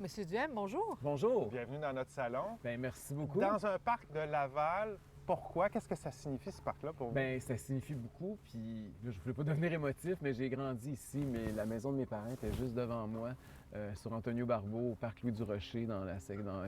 Monsieur Duhem, bonjour. Bonjour. Bienvenue dans notre salon. Bien, merci beaucoup. Dans un parc de Laval, pourquoi? Qu'est-ce que ça signifie, ce parc-là, pour vous? Bien, ça signifie beaucoup. Puis, là, je ne voulais pas devenir émotif, mais j'ai grandi ici. Mais la maison de mes parents était juste devant moi, sur Antonio Barbeau, au parc Louis-du-Rocher, dans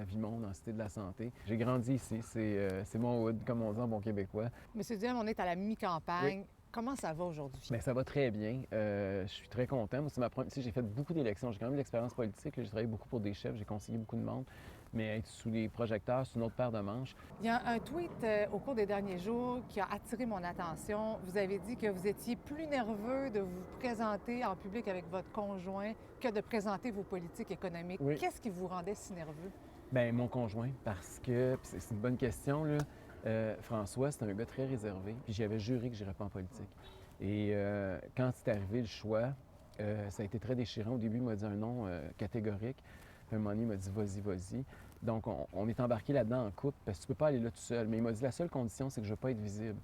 Vimont, dans la Cité de la Santé. J'ai grandi ici. C'est mon hood, comme on dit en bon québécois. Monsieur Duhem, on est à la mi-campagne. Oui. Comment ça va aujourd'hui? Bien, ça va très bien. Je suis très content. Moi, c'est ma première... Tu sais, j'ai fait beaucoup d'élections. J'ai quand même de l'expérience politique. Là. J'ai travaillé beaucoup pour des chefs. J'ai conseillé beaucoup de monde. Mais être sous les projecteurs, c'est une autre paire de manches. Il y a un tweet au cours des derniers jours qui a attiré mon attention. Vous avez dit que vous étiez plus nerveux de vous présenter en public avec votre conjoint que de présenter vos politiques économiques. Oui. Qu'est-ce qui vous rendait si nerveux? Bien, mon conjoint, parce que... C'est une bonne question, là. François, c'est un gars très réservé, puis j'avais juré que je n'irais pas en politique. Et quand c'est arrivé le choix, ça a été très déchirant. Au début, il m'a dit un non catégorique. Puis à un moment donné, il m'a dit « vas-y, vas-y ». Donc, on est embarqué là-dedans en couple, parce que tu peux pas aller là tout seul. Mais il m'a dit « la seule condition, c'est que je ne veux pas être visible ».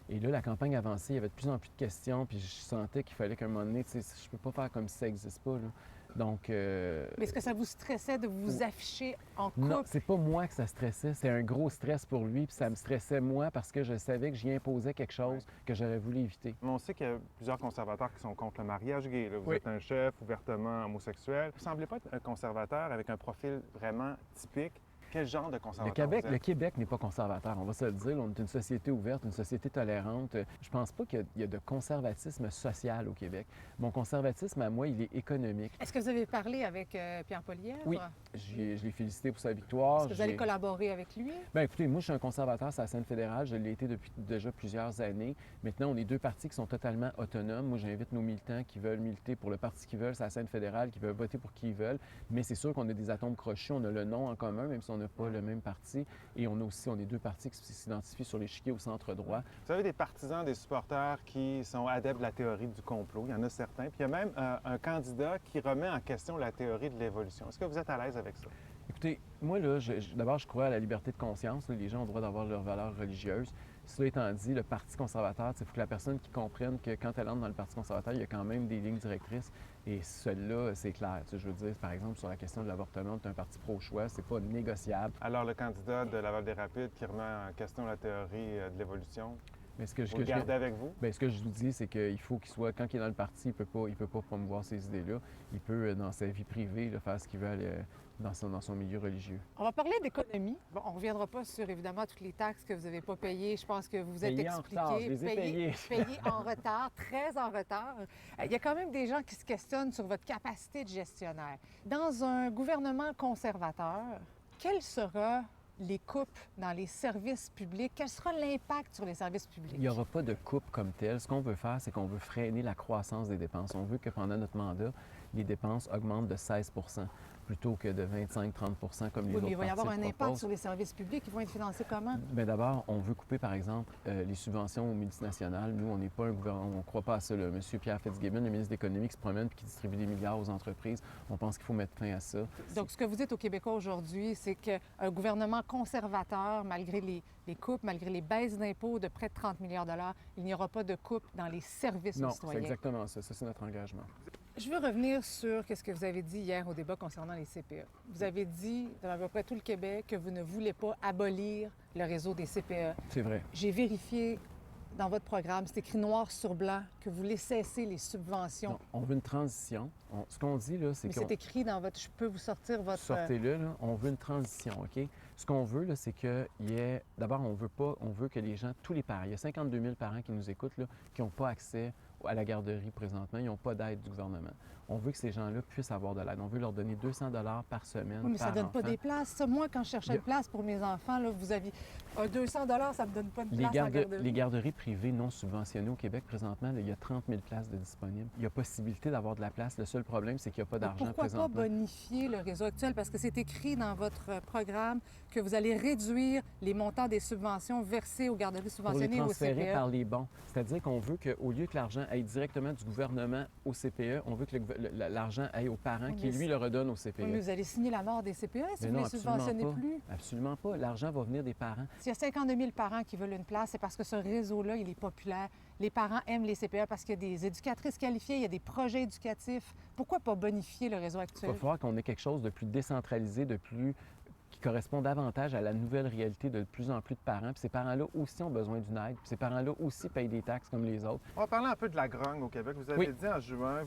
Et là, la campagne avançait, il y avait de plus en plus de questions, puis je sentais qu'il fallait qu'à un moment donné, tu sais, je peux pas faire comme si ça n'existe pas, là. Donc... Mais est-ce que ça vous stressait de vous afficher en couple? Non, c'est pas moi que ça stressait, c'est un gros stress pour lui, puis ça me stressait moi parce que je savais que j'y imposais quelque chose que j'aurais voulu éviter. Mais on sait qu'il y a plusieurs conservateurs qui sont contre le mariage gay. Là. Vous Oui. êtes un chef ouvertement homosexuel. Vous ne semblez pas être un conservateur avec un profil vraiment typique. Quel genre de conservateur vous êtes? Le Québec n'est pas conservateur, on va se le dire. On est une société ouverte, une société tolérante. Je pense pas qu'il y a de conservatisme social au Québec. Mon conservatisme, à moi, il est économique. Est-ce que vous avez parlé avec Pierre Poilievre? Oui, je l'ai félicité pour sa victoire. Est-ce que vous allez collaborer avec lui? Bien, écoutez, moi, je suis un conservateur sur la scène fédérale. Je l'ai été depuis déjà plusieurs années. Maintenant, on est deux partis qui sont totalement autonomes. Moi, j'invite nos militants qui veulent militer pour le parti qu'ils veulent sur la scène fédérale, qui veulent voter pour qui ils veulent. Mais c'est sûr qu'on a des atomes crochus. On a le nom en commun, même si on n'a pas le même parti. Et on est deux partis qui s'identifient sur l'échiquier au centre droit. Vous avez des partisans, des supporters qui sont adeptes de la théorie du complot. Il y en a certains. Puis il y a même un candidat qui remet en question la théorie de l'évolution. Est-ce que vous êtes à l'aise avec ça? Écoutez, moi, là, d'abord, je crois à la liberté de conscience. Là. Les gens ont le droit d'avoir leurs valeurs religieuses. Cela étant dit, le Parti conservateur, il faut que la personne qui comprenne que quand elle entre dans le Parti conservateur, il y a quand même des lignes directrices. Et celle-là, c'est clair. Tu sais, je veux dire, par exemple, sur la question de l'avortement, c'est un parti pro-choix, c'est pas négociable. Alors, le candidat de Laval-des-Rapides qui remet en question la théorie de l'évolution, Mais vous le gardez avec vous? Bien, ce que je vous dis, c'est qu'il faut qu'il soit, quand il est dans le parti, il peut pas promouvoir ces idées-là. Il peut, dans sa vie privée, là, faire ce qu'il veut dans son milieu religieux. On va parler d'économie. Bon, on ne reviendra pas sur, évidemment, toutes les taxes que vous n'avez pas payées. Je pense que vous vous êtes Payées en expliqué. retard, je les ai payées. Payées en retard, très en retard. Il y a quand même des gens qui se questionnent sur votre capacité de gestionnaire. Dans un gouvernement conservateur, quelle sera les coupes dans les services publics? Quel sera l'impact sur les services publics? Il n'y aura pas de coupe comme telle. Ce qu'on veut faire, c'est qu'on veut freiner la croissance des dépenses. On veut que pendant notre mandat, les dépenses augmentent de 16 plutôt que de 25-30 comme les autres Oui, mais il va y avoir un impact proposent. sur les services publics. Ils vont être financés comment? Bien, d'abord, on veut couper, par exemple, les subventions aux multinationales. Nous, on n'est pas un gouvernement, on ne croit pas à ça. Là. Monsieur Pierre Fitzgibbon, le ministre de l'Économie, qui se promène et qui distribue des milliards aux entreprises, on pense qu'il faut mettre fin à ça. Donc, ce que vous dites aux Québécois aujourd'hui, c'est qu'un gouvernement conservateur, malgré les coupes, malgré les baisses d'impôts de près de 30 milliards de dollars, il n'y aura pas de coupe dans les services Non, aux c'est citoyens. exactement ça. Ça, c'est notre engagement. Je veux revenir sur ce que vous avez dit hier au débat concernant les CPE. Vous avez dit, dans à peu près tout le Québec, que vous ne voulez pas abolir le réseau des CPE. C'est vrai. J'ai vérifié dans votre programme, c'est écrit noir sur blanc, que vous voulez cesser les subventions. Non, on veut une transition. Ce qu'on dit, là, c'est Mais qu'on... c'est écrit dans votre... Je peux vous sortir votre... Sortez-le, là. On veut une transition, OK? Ce qu'on veut, là, c'est qu'il y ait... D'abord, on veut que les gens, tous les parents, il y a 52 000 parents qui nous écoutent, là, qui n'ont pas accès à la garderie présentement, ils n'ont pas d'aide du gouvernement. On veut que ces gens-là puissent avoir de l'aide. On veut leur donner 200 $ par semaine. Oui, mais ça ne par donne pas enfant. des places. Ça, moi, quand je cherchais une place pour mes enfants, là, vous aviez 200 $, ça ne me donne pas de place en garderie. Les garderies privées non subventionnées au Québec, présentement, là, il y a 30 000 places de disponibles. Il y a possibilité d'avoir de la place. Le seul problème, c'est qu'il n'y a pas d'argent Pourquoi présentement. pas bonifier le réseau actuel? Parce que c'est écrit dans votre programme que vous allez réduire les montants des subventions versées aux garderies Pour les subventionnées et aux transférer CPE. par les bons. C'est-à-dire qu'on veut qu'au lieu que l'argent aille directement du gouvernement au CPE. On veut que l'argent aille aux parents Oui, qui, mais lui, le redonnent au CPE. Oui, mais vous allez signer la mort des CPE si Mais vous non, ne les subventionnez pas. plus. Absolument pas. L'argent va venir des parents. S'il y a 52 000 parents qui veulent une place, c'est parce que ce réseau-là, il est populaire. Les parents aiment les CPE parce qu'il y a des éducatrices qualifiées, il y a des projets éducatifs. Pourquoi pas bonifier le réseau Il actuel? va falloir qu'on ait quelque chose de plus décentralisé, qui correspond davantage à la nouvelle réalité de plus en plus de parents. Puis ces parents-là aussi ont besoin d'une aide. Puis ces parents-là aussi payent des taxes comme les autres. On va parler un peu de la grogne au Québec. Vous avez Oui. dit en juin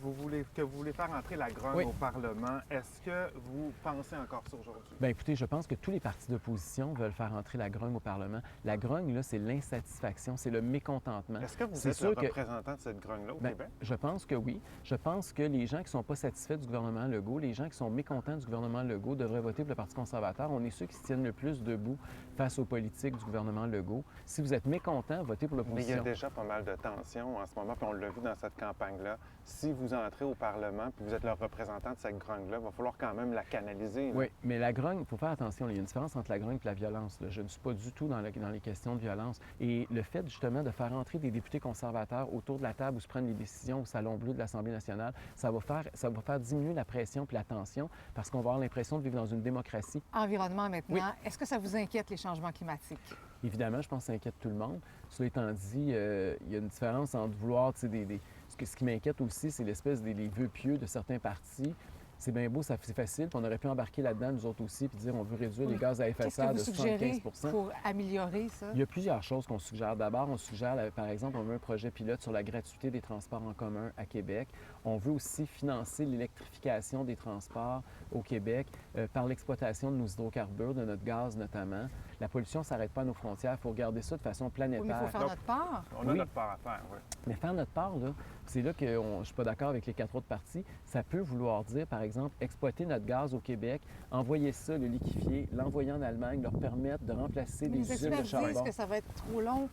que vous voulez faire entrer la grogne Oui. au Parlement. Est-ce que vous pensez encore ça aujourd'hui? Bien, écoutez, je pense que tous les partis d'opposition veulent faire entrer la grogne au Parlement. La grogne, là, c'est l'insatisfaction, c'est le mécontentement. Est-ce que vous C'est êtes sûr le que- représentant de cette grogne-là au Bien, Québec? je pense que oui. Je pense que les gens qui ne sont pas satisfaits du gouvernement Legault, les gens qui sont mécontents du gouvernement Legault devraient voter pour le Parti conservateur. On est ceux qui se tiennent le plus debout face aux politiques du gouvernement Legault. Si vous êtes mécontent, votez pour Mais il y a l'opposition. déjà pas mal de tensions en ce moment, puis on l'a vu dans cette campagne-là. Si vous entrez au Parlement, puis vous êtes le représentant de cette grogne-là, il va falloir quand même la canaliser. là. Oui, mais la grogne, il faut faire attention. Il y a une différence entre la grogne et la violence. Là. Je ne suis pas du tout dans les questions de violence. Et le fait, justement, de faire entrer des députés conservateurs autour de la table où se prennent les décisions au Salon Bleu de l'Assemblée nationale, ça va faire diminuer la pression puis la tension parce qu'on va avoir l'impression de vivre dans une démocratie. Environnement maintenant. Oui. Est-ce que ça vous inquiète, les changements climatiques? Évidemment, je pense que ça inquiète tout le monde. Cela étant dit, il y a une différence entre vouloir, tu sais, ce qui m'inquiète aussi, c'est l'espèce des vœux pieux de certains partis. C'est bien beau, c'est facile, puis on aurait pu embarquer là-dedans, nous autres aussi, puis dire on veut réduire les gaz à effet de Qu'est-ce que serre vous de suggérez 75 pour améliorer ça? Il y a plusieurs choses qu'on suggère. D'abord, on suggère, par exemple, on veut un projet pilote sur la gratuité des transports en commun à Québec. On veut aussi financer l'électrification des transports au Québec par l'exploitation de nos hydrocarbures, de notre gaz notamment. La pollution ne s'arrête pas à nos frontières. Il faut regarder ça de façon Oui, mais il planétaire. faut faire notre part. On a Oui. notre part à faire, oui. Mais faire notre part, là, c'est là que je ne suis pas d'accord avec les 4 autres partis. Ça peut vouloir dire, par exemple, exploiter notre gaz au Québec, envoyer ça, le liquéfier, l'envoyer en Allemagne, leur permettre de remplacer Les les usines de experts disent charbon. que ça va être trop long,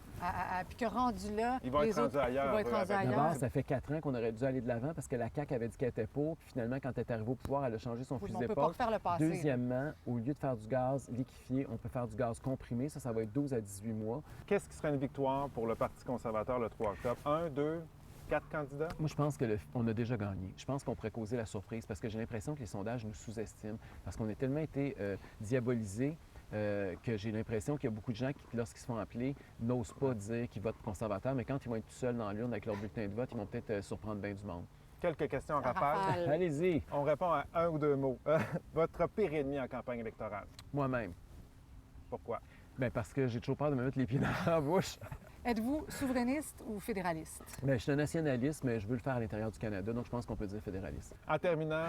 puis que rendu là, Ils vont les être rendus autres ailleurs, vont être eux, rendus avec- ailleurs. D'abord, ça fait 4 ans qu'on aurait dû aller de l'avant parce que la CAQ avait dit qu'elle était pour, puis finalement, quand elle est arrivée au pouvoir, elle a changé son Oui, fusil mais on ne peut pas d'épaule. refaire le passé. Deuxièmement, au lieu de faire du gaz liquéfié, on peut faire du gaz comprimé. Ça va être 12 à 18 mois. Qu'est-ce qui serait une victoire pour le Parti conservateur le 3 octobre? 1, 2, 4 candidats? Moi, je pense qu'on a déjà gagné. Je pense qu'on pourrait causer la surprise parce que j'ai l'impression que les sondages nous sous-estiment, parce qu'on a tellement été diabolisés que j'ai l'impression qu'il y a beaucoup de gens qui, lorsqu'ils se font appeler, n'osent pas dire qu'ils votent conservateur, mais quand ils vont être tout seuls dans l'urne avec leur bulletin de vote, ils vont peut-être surprendre bien du monde. Quelques questions en En rafale. rafale. Allez-y, On répond à un ou deux mots. Votre pire ennemi en campagne électorale? moi-même. Pourquoi? Bien, parce que j'ai toujours peur de me mettre les pieds dans la bouche. Êtes-vous souverainiste ou fédéraliste? Bien, je suis un nationaliste, mais je veux le faire à l'intérieur du Canada, donc je pense qu'on peut dire fédéraliste. En terminant,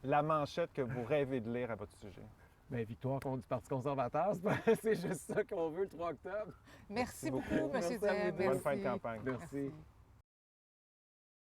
la manchette que vous rêvez de lire à votre sujet. Bien, victoire contre du Parti conservateur, c'est juste ça qu'on veut le 3 octobre. Merci beaucoup, M. Merci à vous Diab. deux. Bonne fin de campagne. Merci.